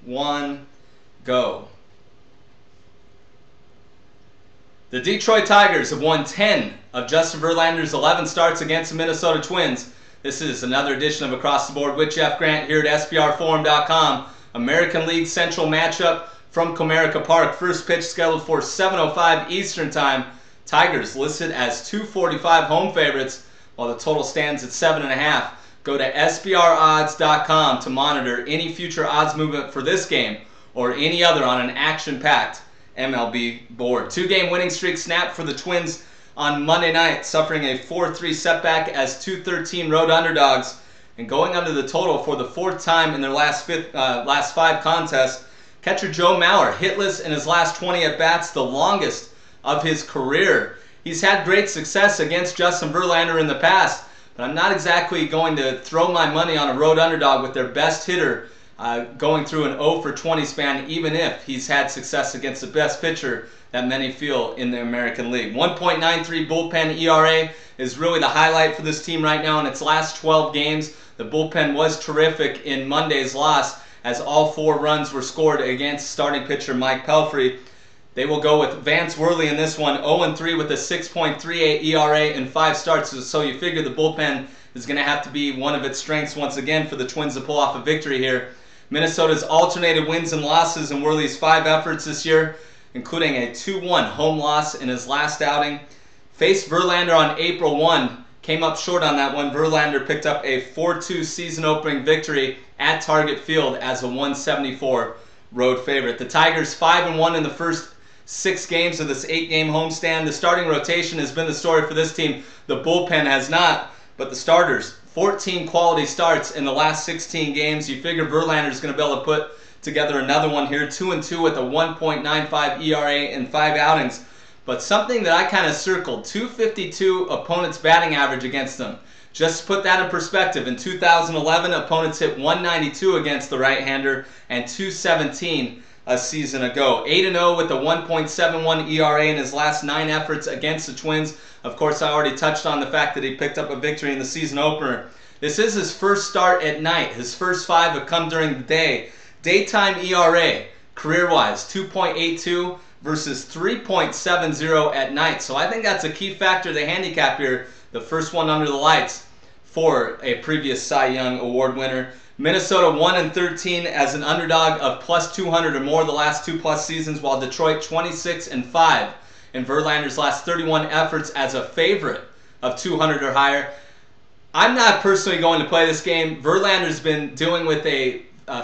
1, go. The Detroit Tigers have won 10 of Justin Verlander's 11 starts against the Minnesota Twins. This is another edition of Across the Board with Jeff Grant here at SBRforum.com. American League Central matchup from Comerica Park. First pitch scheduled for 7:05 Eastern Time. Tigers listed as 245 home favorites, while the total stands at 7.5. Go to SBRodds.com to monitor any future odds movement for this game or any other on an action-packed MLB board. Two-game winning streak snapped for the Twins on Monday night, suffering a 4-3 setback as 2-13 road underdogs and going under the total for the fourth time in their last five contests. Catcher Joe Mauer hitless in his last 20 at-bats, the longest of his career. He's had great success against Justin Verlander in the past, but I'm not exactly going to throw my money on a road underdog with their best hitter going through an 0 for 20 span, even if he's had success against the best pitcher that many feel in the American League. 1.93 bullpen ERA is really the highlight for this team right now in its last 12 games. The bullpen was terrific in Monday's loss as all 4 runs were scored against starting pitcher Mike Pelfrey. They will go with Vance Worley in this one, 0-3 with a 6.38 ERA in 5 starts. So you figure the bullpen is going to have to be one of its strengths once again for the Twins to pull off a victory here. Minnesota's alternated wins and losses in Worley's 5 efforts this year, including a 2-1 home loss in his last outing. Faced Verlander on April 1, came up short on that one. Verlander picked up a 4-2 season opening victory at Target Field as a 174 road favorite. The Tigers 5-1 in the first 6 games of this 8-game homestand. The starting rotation has been the story for this team. The bullpen has not, but the starters, 14 quality starts in the last 16 games. You figure Verlander's going to be able to put together another one here, 2-2 with a 1.95 ERA in 5 outings. But something that I kind of circled, 252 opponents' batting average against them. Just to put that in perspective, in 2011, opponents hit 192 against the right-hander and 217 a season ago. 8-0 with a 1.71 ERA in his last 9 efforts against the Twins. Of course, I already touched on the fact that he picked up a victory in the season opener. This is his first start at night. His first 5 have come during the day. Daytime ERA, career-wise, 2.82 versus 3.70 at night. So I think that's a key factor to handicap here. The first one under the lights for a previous Cy Young Award winner. Minnesota 1-13 as an underdog of plus 200 or more the last 2+ seasons, while Detroit 26-5 in Verlander's last 31 efforts as a favorite of 200 or higher. I'm not personally going to play this game. Verlander's been dealing with a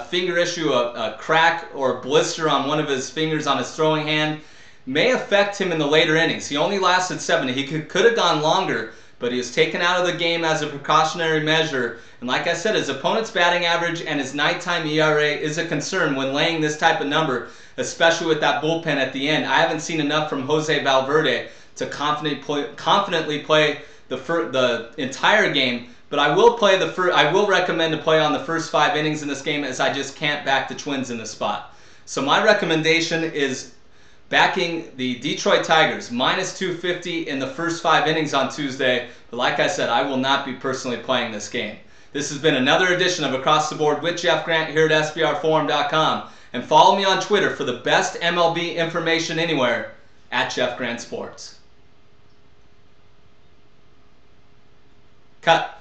finger issue, a crack or blister on one of his fingers on his throwing hand. May affect him in the later innings. He only lasted 7. He could have gone longer, but he was taken out of the game as a precautionary measure. And like I said, his opponent's batting average and his nighttime ERA is a concern when laying this type of number, especially with that bullpen at the end. I haven't seen enough from Jose Valverde to confidently play the entire game, but I will recommend to play on the first 5 innings in this game, as I just can't back the Twins in this spot. So my recommendation is backing the Detroit Tigers minus 250 in the first 5 innings on Tuesday. But like I said, I will not be personally playing this game. This has been another edition of Across the Board with Jeff Grant here at SBRforum.com. And follow me on Twitter for the best MLB information anywhere at Jeff Grant Sports. Cut.